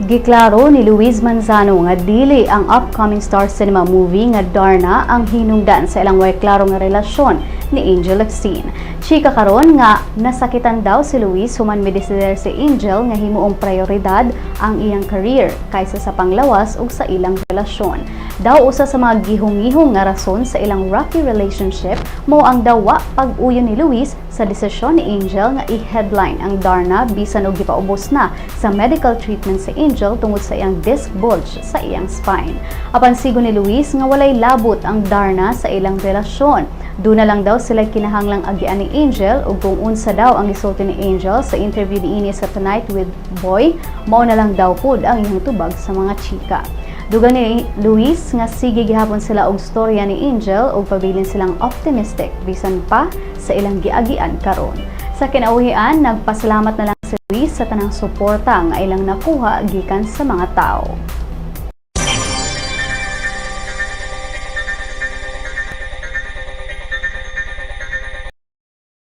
Giklaro ni Luis Manzano nga dili ang upcoming Star Cinema movie nga Darna ang hinungdan sa ilang way klaro nga relasyon ni Angel Locsin. Chika karon nga nasakitan daw si Luis human midesider si Angel nga himuong prioridad ang iyang career kaysa sa panglawas ug sa ilang relasyon. Daw usa sa mga gihong-gihong nga rason sa ilang rocky relationship mao ang dawa pag-uyo ni Luis sa desisyon ni Angel nga i-headline ang Darna bisan og gipaubos na sa medical treatment si Angel tungod sa iyang disc bulge sa iyang spine. Apan sigon ni Luis nga walay labot ang Darna sa ilang relasyon. Doon na lang daw sila kinahanglang agian ni Angel ug kung unsa daw ang gisulti ni Angel sa interview niini sa Tonight with Boy, mao na lang daw pud ang iyang tubag sa mga chika. Dugang ni Luis nga sige gihapon sila og storya ni Angel ug pabilin silang optimistic bisan pa sa ilang giagian karon. Sa kinauhian, nagpasalamat na lang si Luis sa tanang suporta nga ilang nakuha gikan sa mga tao.